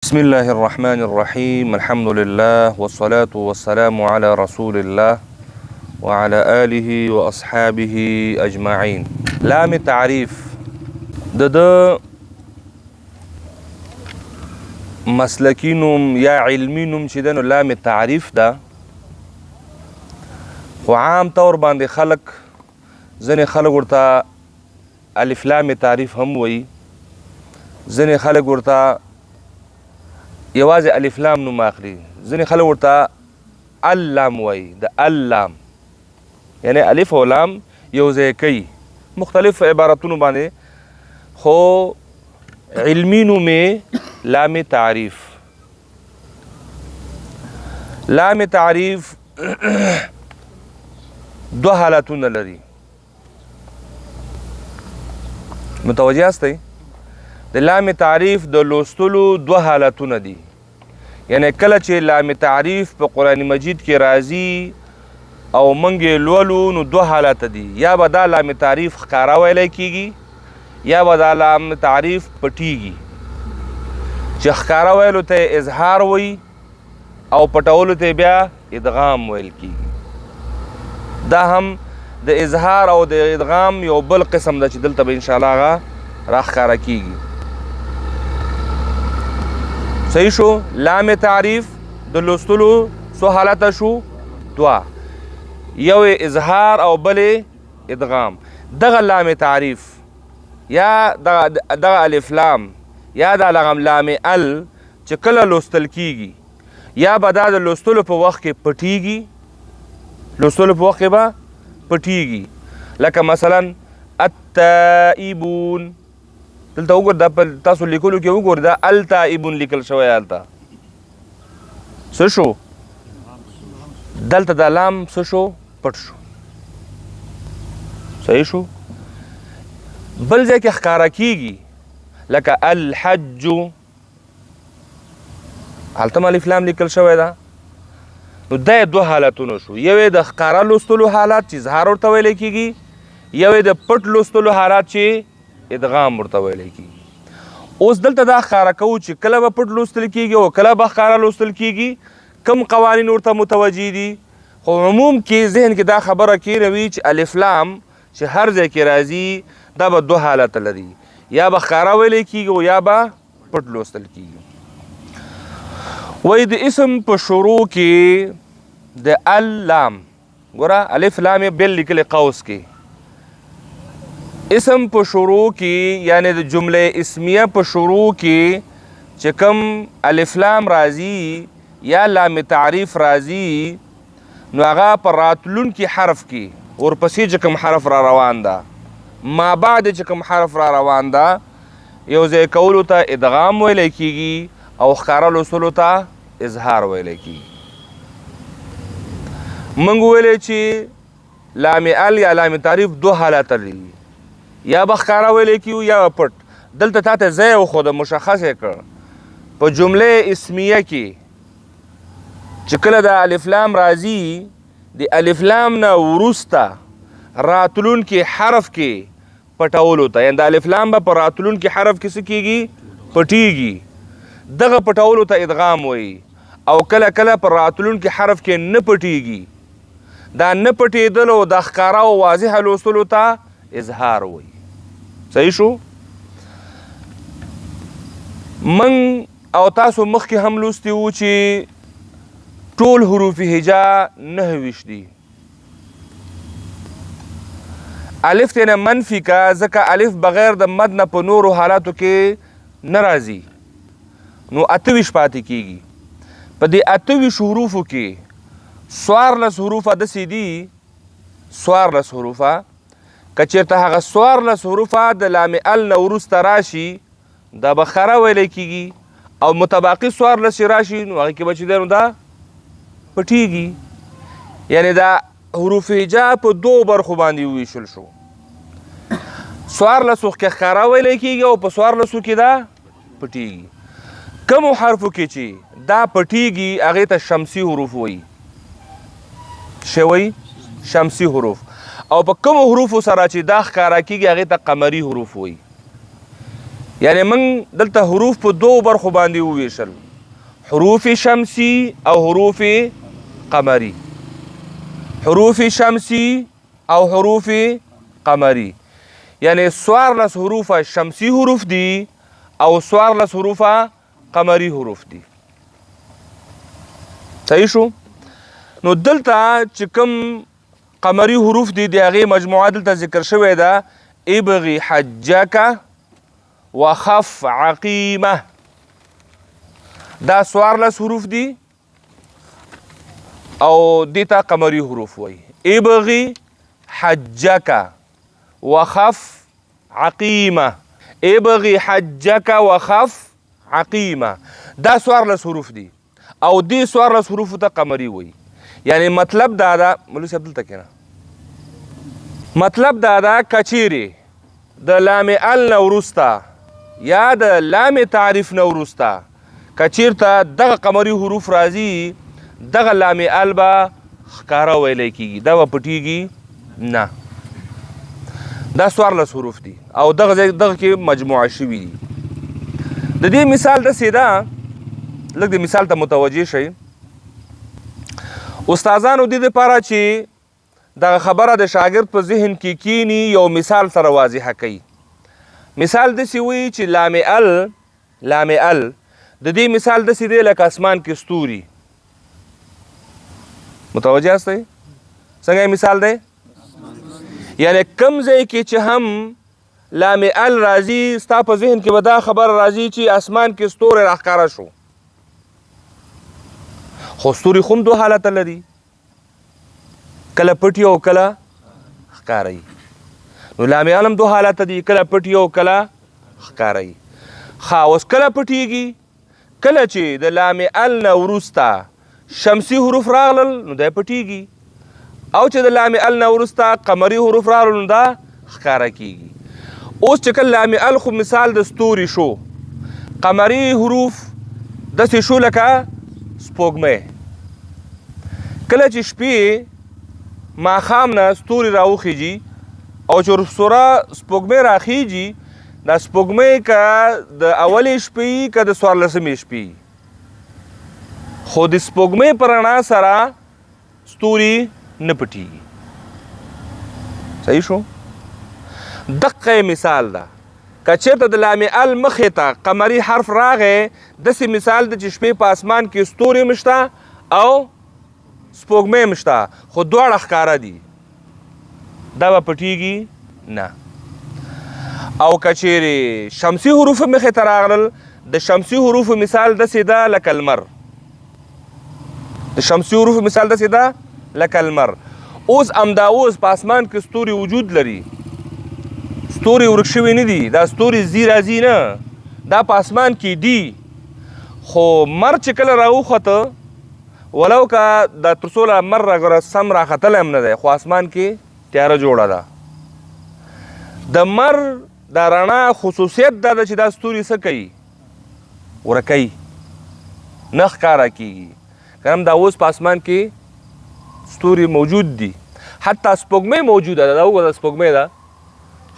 بسم الله الرحمن الرحيم. الحمد لله والصلاة والسلام على رسول الله وعلى آله وأصحابه أجمعين. لام تعريف د مسلکی نوم یا علمی نوم چې د لام تعریف ده، خو عام طور باندې خلق ځینې خلق ورته الف لام تعریف هم وایي، ځینې خلق ورته یوازې الف لام نوم اخلي، ځینې خلک ورته اللام وایي. د اللام یعنی الف او لام یو ځای کوي، مختلف عبارتونو باندې، خو علمي نوم یې لام تعریف. لام تعریف دو حالتونه لري، متوجه یاستئ؟ د لام تعریف د لوستلو دو حالتونه دي. یعنی کله چې لام تعریف په قرآن مجید کې راځي او موږ یې لولو نو دو حالت دي، یا به دا لام تعریف ښکاره ویلی کېږي یا به دا لام تعریف پټیږي. چې ښکاره ویلو ته یې اظهار وایي او پټولو ته بیا ادغام ویل کېږي. دا هم د اظهار او د ادغام یو بل قسم ده چې دلته به انشاءالله هغه راښکاره کېږي. صحیح شو؟ لام تعریف د لوستلو څو حالته شو؟ دوه، یو اظهار او بل ادغام. دغه لام تعریف یا دغه الف لام یا د لام ال چې کله لوستل کیږي یا به دا د لوستلو په وخت کې پټیږي، لوستلو په وخت کې به پټیږي. لکه مثلا التائبون، دلته وګور دا په تاسو لیکلو کې وګور دا التائبون لیکل شوی، هلته څه شو؟ دلته دا لام څه شو؟ پټ شو. صحیح شو؟ بل ځای کې ښکاره کیږي لکه الحج، هلته الف لام لیکل شوی ده. نو دا دو حالتونه شو، یو یې د ښکاره لوستلو حالات چې اظهار ورته ویلی کېږي، یو یې د پټ لوستلو حالات چې ادغام ورته ویلی کېږي. اوس دلته دا ښکاره کوو چې کله به پټ لوستل کېږي او کله به ښکاره لوستل کېږي، کم قوانین ورته متوجه دي. خو عموم کې ذهن کې دا خبره کېروي چې الف لام چې هر ځای کې راځي دا به دو حالت لري، یا به ښکاره ویلی کېږي او یا به پټ لوستل کېږي. وایي د اسم په شروع کې د اللام، ګوره الف لام یې بل لیکلی قوس کې، اسم په شروع کې یعنی د جمله اسمیه په شروع کې چې کوم الف لام راځي یا لام تعریف راځي نو هغه په راتلونکي حرف کې ورپسې چې کوم حرف را روان ده، ما بعد چې کوم حرف را روان ده، یو ځای کولو ته ادغام ویلی کېږي او ښکاره لوستلو ته اظهار ویلی کېږي. موږ ویلی چې لام ال یا لام تعریف دو حالت لري، یا به ښکاره ویلی کېږي یا به پټ. دلته تا ته ځای وښوده، مشخص یې کړ په جمله اسمیه کې چې کله د الف لام راځي، د الف لام نه وروسته راتلونکي حرف کې پټولو ته، یعنې د الف لام به په راتلونکي حرف کې څه کېږي؟ پټیږي. دغه پټولو ته ادغام وایي. او کله کله په راتلونکي حرف کې نه پټیږي، دا نه پټېدل او د ښکاره او واضحه لوستلو ته اظهار وایي. صحیح شو؟ من او تاسو مخکې هم لوستي وو چې ټول حروف هجا 9 دي. الف ته نه منفي کا، ځکه الف بغیر د مد نه په نورو حالاتو کې نه راځي، نو 28 پاتې کېږي. په دې 28 حروفو کې 14 حروفه داسې دي، 14 حروفه که چېرته هغه 14 حروفه د لام ال نه وروسته راشي دا به ښکاره ویلی کېږي، او متباقي 14 چې راشي نو هغې کې به چې دی نو دا پټیږي. یعنې دا حروف هجا په دو برخو باندې وویشل شو، 14 کې ښکاره ویلی کېږي او په 14 کې دا پټیږي. کمو حرفو کې چې دا پټیږي هغې ته شمسي حروف وایي. څه وایي؟ شمسي حروف. او په کومو حروفو سره چې دا ښکاره کېږي هغې ته قمري حروف وایي. یعنی موږ دلته حروف په دوو برخو باندې وویشل، حروف شمسی او حروف قمری. حروف شمسی او حروف قمری یعنی 14 حروف شمسی حروف دي او 14 حروف قمری حروف دي. صحیح شو؟ نو دلته چې کوم قمری حروف دي د هغې مجموعه دلته ذکر شوی ده، ابغي حجک وخف عقیمه. دا 14 حروف دي او دیتا قمری حروف وایي. ابغي حجک وخف عقیمه، ابغي حجک وخف عقیمه. دا 14 حروف دي او دې 14 حروف ته قمری وایي. یعنی مطلب دا ده، مولوي صاحب دلته کښېنه، مطلب دا ده کچیرې د لام ال نه وروسته یا د لام تعریف نه وروسته کچیرته دغه قمری حروف راځي، دغه لام ال به ښکاره ویلی کېږي، دا به پټېږي نه. دا 14 حروف دي او دغه کې مجموعه شوي دي. د دې مثال داسې ده، لږ د مثال ته متوجه شئ. استادانو دې دپاره چې دغه خبره د شاګرد په ذهن کې کینی یو مثال سره واضحه کوي. مثال داسې وایي چې لام ال د دې مثال داسې دی لکه اسمان کې ستوري. متوجه یاستئ څنګه مثال دی؟ یعنی کم ځای کې چې هم لام ال راځي ستا په ذهن کې به دا خبره راځي چې اسمان کې ستوری راښکاره شو، خو ستوري خو هم دو حالته لري، کله پټي او کله ښکاره وي. نو لام ال هم دو حالته دي، کله پټي او کله ښکاره وي. ښه اوس کله پټېږي؟ کله چې د لام ال نه وروسته شمسي حروف راغلل نو دا پټېږي، او چې د لام ال نه وروسته قمري حروف راغلل نو دا ښکاره کېږي. اوس چې کله لام ال خو مثال د ستوري شو، قمري حروف داسې شو لکه سپوږمۍ. کله چې شپې ماښام نه ستوري راوخیږي او چې ورسره سپوږمۍ راخیږي، دا سپوږمۍ که د اولې شپې که د 14مې شپې، خو د سپوږمۍ په رڼا سره ستوري نه پټېږي. صحیح شو؟ دقه مثال ده. که چېرته د لام ال مخې ته قمري حرف راغی، داسې مثال ده چې شپې په اسمان کې ستوري هم شته او سپوږمۍ هم شته، خو دواړه ښکاره دي، دا به پټېږي نه. او که چیرې شمسي حروف مخې ته راغلل، د شمسي حروفو مثال داسې ده لکه لمر. د شمسي حروفو مثال داسې ده لکه لمر. اوس همدا اوس په اسمان کې ستوري وجود لري، ستوري ورک شوي نه دي، دا ستوري ځي راځي نه، دا په اسمان کې دي. خو مر چې کله راوخته، ولو که دا تر څو مر سم راختلی هم نه دی، خو اسمان کې تیاره جوړه ده. د مر دا رڼا خصوصیت دا ده چې دا ستوري څه کوي؟ ورکوي، نه ښکاره کېږي. که هم دا اوس په اسمان کې ستوري موجود دي، حتی سپوږمۍ موجوده ده، دا وګوره سپوږمۍ ده،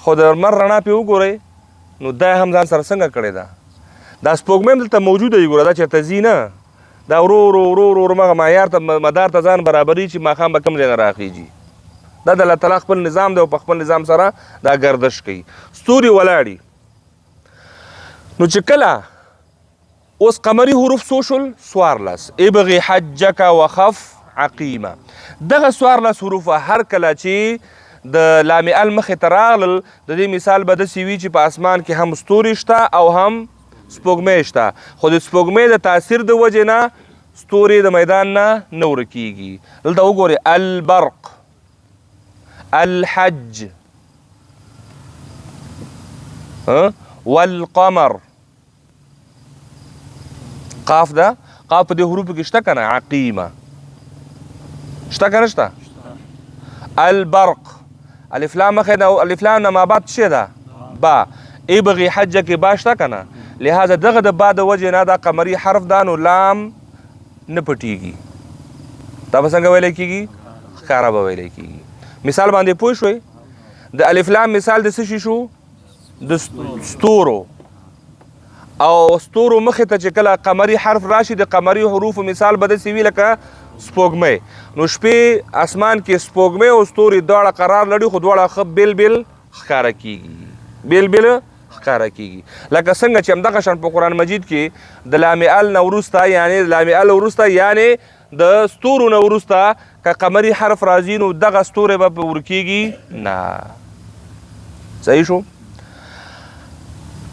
خو د لمر رڼا پرې وګورئ نو دا هم ځان سره څنګه کړې ده. دا سپوږمۍ هم دلته موجوده وي، ګوره دا چېرته ځي نه، دا ورو ورو ورو ورو مغه معیار ته مدار ته ځان برابري چې ماښام به کوم ځای نه راخیږي. دا د الله تعالی خپل نظام دی او په خپل نظام سره دا گردش کوي. ستوري ولاړي. نو چې کله اوس قمري حروف څو شول؟ 14. ابغي حجک وخف عقیمه. دغه 14 حروف هر کله چې د لام ال مخې ته راغلل، د دې مثال به داسې وي چې په اسمان کې هم ستوري شته او هم سپوږمۍ شته، خو د سپوږمۍ د تاثیر د وجې نه ستوري د میدان نه ورکېږي. دلته وګورئ، البرق، الحج، والقمر. قاف ده، قاف په دې حروفو کې شته که نه؟ عقیمه شته که نه شته؟ البرق، الف لام مخې نه، الف لام نه ما بعد څه ده؟ با. ابغي حجه کې با شته که نه؟ لہذا دغه د با د وجې نه دا قمري حرف ده، نو لام نه پټېږي. دا به څنګه ویلی کېږي؟ ښکاره به ویلی کېږي. مثال باندې پوه شوئ؟ د الف لام مثال د څه شي شو؟ د ستورو. او ستورو مخې ته چې کله قمري حرف راشي د قمري حروفو مثال به داسې وي لکه سپوږمۍ. نو شپې اسمان کې سپوږمۍ او ستوري دواړه قرار لري خو دواړه ښه بېل بېل ښکاره کېږي، بېل بېل ښکاره کېږي. لکه څنګه چې همدغه شان په قرآن مجید کې د لام ال نه وروسته یعنې د لام ال وروسته یعنې د ستورو نه وروسته که قمري حرف راځي نو دغه ستوری به په ورکېږي نه. صحیح شو؟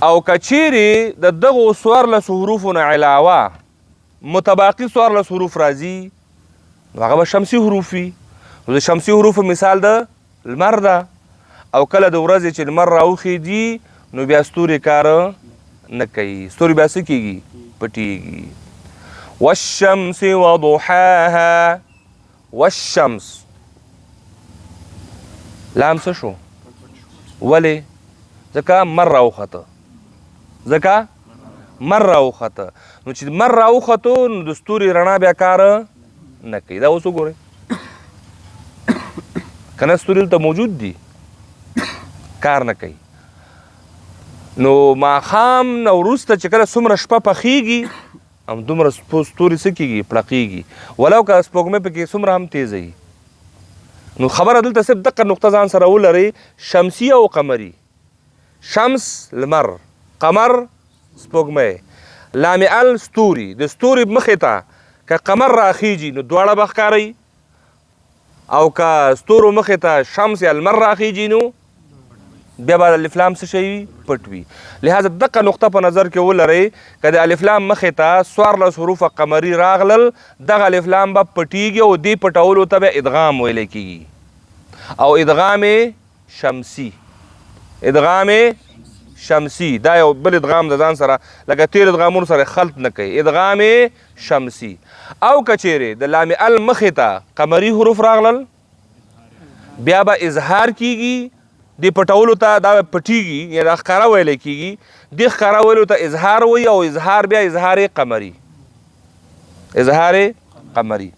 او که چیرې د دغو 14 حروفو نه علاوه متباقي 14 حروف راځي نو هغه به شمسي حروف وي. نو د شمسي حروفو مثال د لمر ده. او کله د ورځې چې لمر راوخېږي نو بیا ستوري کار نه کوي، ستوري بیا څه کېږي؟ پټېږي. والشمس وضحاها، والشمس لام څه شو؟ ولې؟ ځکه مر راوخته، ځکه مر راوخته. نو چې مر راوخته نو د ستوري رڼا بیا کار نه کوي. دا اوس وګورئ که نه ستوري دلته موجود دي کار نه کوي. نو ماښام نه وروسته چې کله څومره شپه پخېږي همدومره ستوري څه کېږي؟ پړقېږي. ولو که سپوږمۍ پکې څومره هم تیزه وي. نو خبره دلته صرف دقه نقطه ځان سره ولرئ، شمسي او قمري. شمس لمر، قمر سپوږمۍ، لام ال ستوري. د ستوري مخې ته که قمر راخیږي نو دواړه به ښکارئ، او که ستورو مخې ته شمس یا لمر راخیږي نو بیا به الف لام څه شی وي؟ پټ وي. لهذا دقه نقطه په نظر کې ولرئ، که د الف لام مخې ته 14 حروف قمري راغلل دغه الف لام به پټیږي او دې پټولو ته به ادغام ویلی کېږي. او ادغام شمسي، ادغام شمسي دا یو بل ادغام د ځان سره لکه تیر ادغامونو سره خلط نه کوي، ادغام شمسي. او که چیرې د لام ال مخې ته قمري حروف راغلل بیا به اظهار کېږي، دې پټولو ته دا پټیږي یا دا ښکاره ویلی کېږي. دې ښکاره ویلو ته اظهار وایي او اظهار بیا اظهار قمري، اظهار قمري.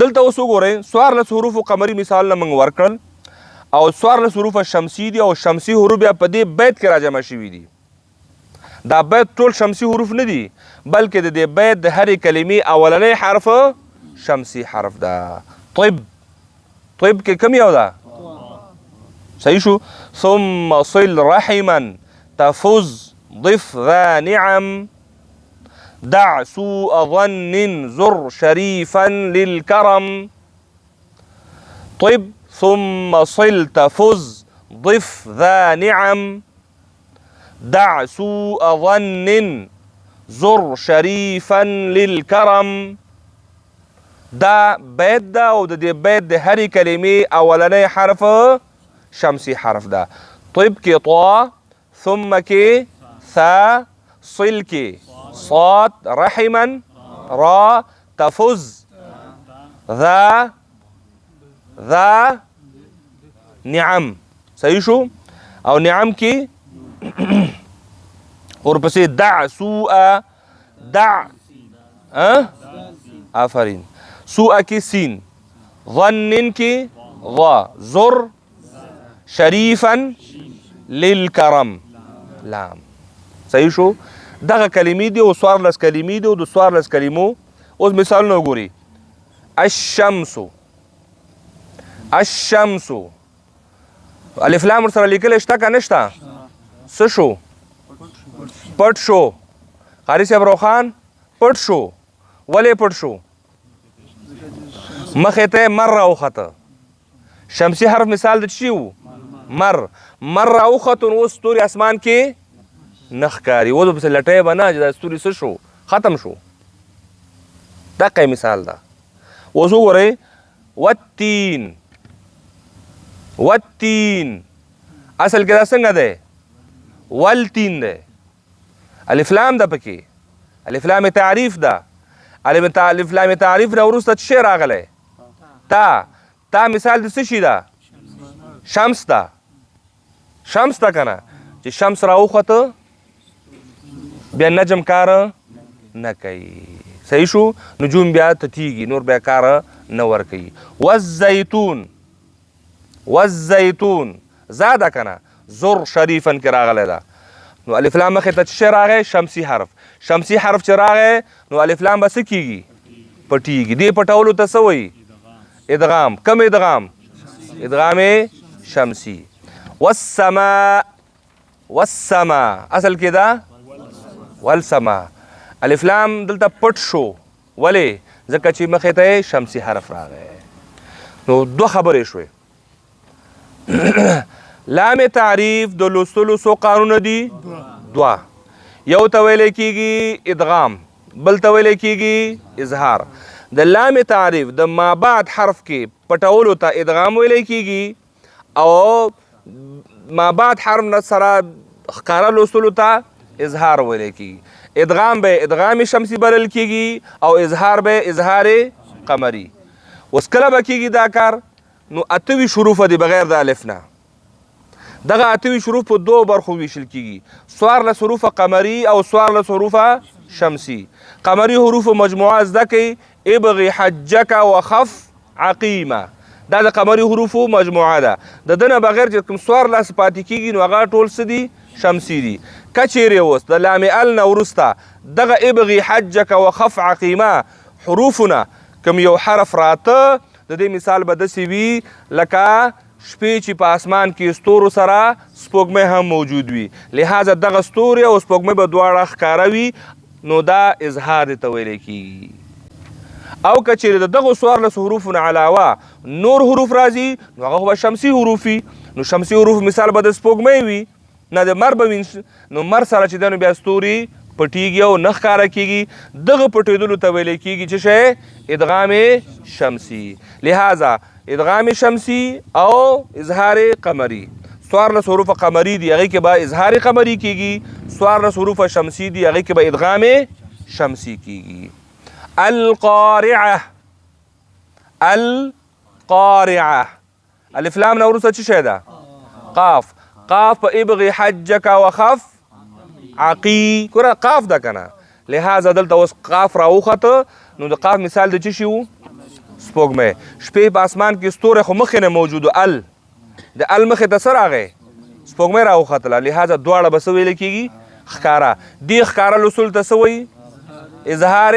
دلته اوس وګورئ 14 حروفو قمري مثالونه موږ ورکړل او 14 حروف شمسي دي او شمسي حروف بیا په دې بیت کې راجمع شوي دي. دا بیت ټول شمسي حروف نه دي بلکې د دې بیت د هرې کلمې اولنی حرف شمسي حرف ده. طب، طب کې کوم یو ده؟ صحیح شو؟ ثم صل رحما تفز ضف ذا نعم دع سوء ظن زر شريفا للكرم. طب ثم صل تفز ضف ذا نعم دع سوء ظن زر شريفا للكرم. دا بیت ده او د دې بیت د هرې کلمې اولنی حرف شمسي حرف ده. طب کې طا، ثم کې ثا، صل کې صاد، رحما را، تفز ذا ذا نعم. صحیح شو؟ او نعم کې ورپسې دع سوء، دع آفرین، سوء کې سین، ظن کې ضا، زر، شریفا للکرم لام. صحیح شو؟ دغه کلمې دي او 14 کلمې دي او د 14 کلمو اوس مثالونه وګورئ. الشمس، الشمس الف لام ورسره لیکلی شته که نشته؟ څه شو؟ پټ شو. قاري صاحب روخان پټ شو. ولې پټ شو؟ مخې ته مر راوخته. شمسي حرف مثال د چی و؟ مر. مر راوخته نو اوس ستوري اسمان کې نه ښکاري. اوس به پسې لټوې به نه چې دا ستوري څه شو؟ ختم شو. دقه مثال ده. اوس وګورئ والتین، والتین اصل کې دا څنګه دی؟ والتین دی. الف لام ده پکې، الف لام تعریف ده. الف لام تعریف نه وروسته څه شی راغلی؟ تا. تا مثال د څه شي ده؟ شمس ده. شمس ده که نه؟ چې شمس راوخته بیا نجم کار نه کوي. صحیح شو؟ نجوم بیا تتیږي، نور بیا کار نه ورکوي. والزیتون، والزیتون زا ده که نه؟ زر شریفا کې راغلی ده. نو الف لام مخې ته څه راغی؟ شمسي حرف. شمسي حرف چې راغی نو الف لام به څه کېږي؟ پټېږي. دې پټولو ته څه وایي؟ ادغام. کم ادغام؟ ادغام شمسي. والسماء. والسماء اصل کې دا والسماء. الف لام دلته پټ شو. ولې؟ ځکه چې مخې ته شمسي حرف راغی. نو دوه خبرې شوې. لام تعریف د لوستلو څو قانونه دي؟ دوه. یو ته ویلی کېږي ادغام، بل ته ویلی کېږي اظهار. د لام تعریف د ما بعد حرف کې پټولو ته ادغام ویلی کېږي او ما بعد حرف نه سره ښکاره لوستلو ته اظهار ویلی کېږي. ادغام به ادغام شمسي بلل کېږي او اظهار به اظهار قمري. اوس کله به کېږي دا کار؟ نو 28 حروفه دي بغیر د الف نه. دغه 28 حروف په دوو برخو ویشل کېږي. 14 حروف قمري او 14 حروف شمسي. قمري حروف مجموعه زده کوي. ابغي حجک وخف عقیمه. دا د قمري حروفو مجموعه ده. د ده نه بغیر چې کوم 14 پاتې کېږي نو هغه ټول څه دي؟ شمسي دي. که چیرې اوس د لام ال نه وروسته دغه ابغي حجک وخف عقیمه حروفونه کوم یو حرف راته، د دې مثال به داسې وي لکه شپې چې په اسمان کې ستورو سره سپوږمۍ هم موجود وي. لهذا دغه ستوري او سپوږمۍ به دواړه ښکاره وي نو دا اظهار ته ویلی کېږي. او که چیرې د دغو 14 حروفو نه علاوه نور حروف راځي نو هغه خو به شمسي حروف وي. نو شمسي حروف مثال به د سپوږمۍ وي، نه د مر به وي. نو مر سره چې دی نو بیا ستوري پټېږي او نه ښکاره کېږي. دغه پټېدلو ته ویلی کېږي څه شی؟ ادغام شمسي. لهذا ادغام شمسي او اظهار قمري. 14 حروف قمري دي هغې کې به اظهار قمري کېږي. 14 حروف شمسي دي هغې کې به ادغام شمسي کېږي. القارعه. القارعه. الف لام نه وروسته څه شی ده؟ قاف. قاف په ابغي حجک وخف عقی. ګوره قاف ده که نه. لهذا دلته اوس قاف راوخته نو د قاف مثال د څه شي و؟ سپوږمۍ. شپې په اسمان کې ستوری خو مخکې نه موجود ال. د ال مخې ته څه راغی؟ سپوږمۍ راوختله. لهذا دواړه به څه ویلی کېږي؟ ښکاره. دې ښکاره لوستلو ته څه وایي؟ اظهار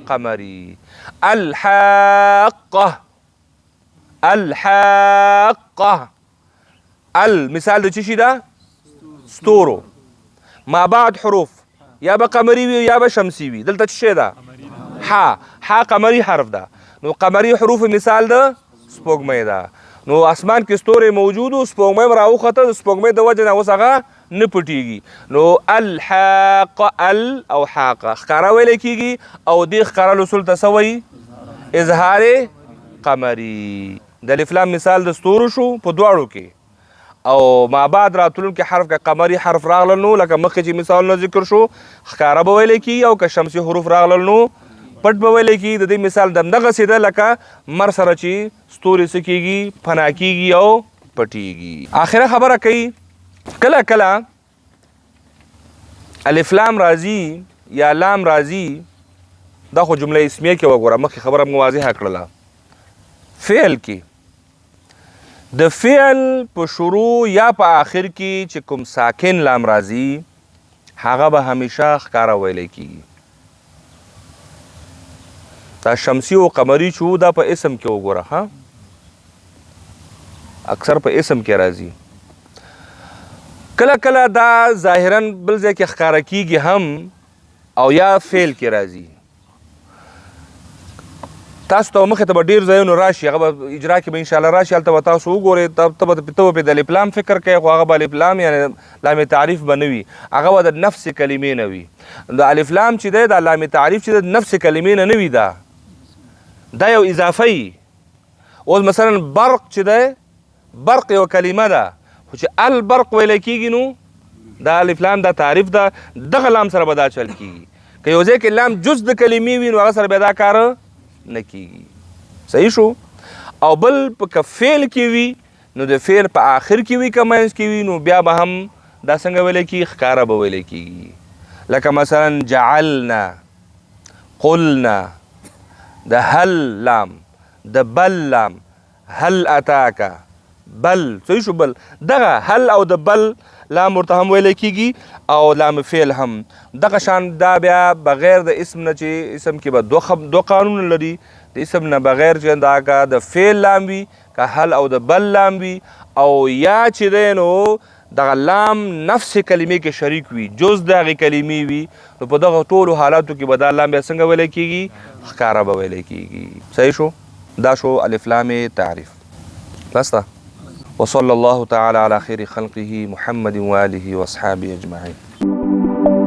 قمري. الحاقه. الحاقه. مثال د څه شي ده؟ ستورو. ما بعد حروف یا به قمري وي یا به شمسي وي. دلته څه شی ده؟ ح قمري حرف ده. نو قمري حروف مثال د سپوږمۍ ده. نو اسمان کې ستوري موجود و، سپوږمۍ هم راوخته، د سپوږمۍ د وجې نه اوس هغه نه پټېږي. نو الحاقه ال او حاقه ښکاره ویلی کېږي او دې ښکاره لوستلو ته څه وایي؟ اظهار قمري. د الف لام مثال د ستورو شو په دواړو کې. او ما بعد راتلونکي حرف که قمري حرف راغلل نو لکه مخکې چې مثالونه ذکر شو ښکاره به ویلی کېږي، او که شمسي حروف راغلل نو پټ به ویلی کېږي. د دې مثال همدغسې ده لکه مر سره چې ستوري څه کېږي؟ پناه کېږي او پټېږي. آخره خبره کوي کله کله الف لام راځي یا لام راځي. دا خو جمله اسمیه کې وګوره، مخکې خبره مو واضحه کړله. فعل کې د فعل په شروع یا په آخر کې چې کوم ساکن لام راځي هغه به همیشه ښکاره ویلی کېږي. دا شمسي او قمري چې دا په اسم کې وګوره، ها اکثر په اسم کې راځي. کله کله دا ظاهرا بل ځای کې ښکاره کېږي هم او یا فعل کې راځي. تاسو ته مخې ته به ډېر ځایونو راشي، هغه به اجرا کې به انشاءالله راشي، هلته به تاسو وګورئ. ته به پې د الف لام فکر کوئ، خو هغه به الف لام یعنې لام تعریف به نه وي، هغه به د نفس کلمې نه وي. د الف لام چې دی دا لام تعریف چې دی د نفس کلمې نه وي، دا یو اضافه. اوس مثلا برق چې دی، برق یو کلمه ده، خو چې البرق ویلی کېږي نو دا الف لام دا تعریف ده، دغه لام سره به دا چل کېږي. که یو ځای کې لام جز د کلمې وي نو هغه سره بیا دا کار نه کېږي. صحیح شو؟ او بل که فعل کې وي نو د فعل په آخر کې وي که منځ کې وي نو بیا به هم دا څنګه ویلی کېږي؟ ښکاره به ویلی کېږي. لکه مثلا جعلنا، قلنا، د هل لام، د بل لام، هل اتاکه، بل. صحیح شو؟ بل. دغه هل او د بل لام ورته هم ویلی کیږي او لام فعل هم. دغه شان دا بیا بغیر د اسم نه چې اسم کې به دو قانون لري، د اسم نه بغیر چې دا که د فعل لام وي که هل او د بل لام وي او یا چې دی نو دغه لام نفس کلمې کې شریک وي، جز د هغې کلمې وي، نو په دغه ټولو حالاتو کې به دا لام بیا څنګه ویلی کیږي؟ ښکاره به ویلی کیږي. صحیح شو؟ دا شو الف لام تعریف. بس ده. وصلى الله تعالى على خير خلقه محمد وآله وأصحابه أجمعين.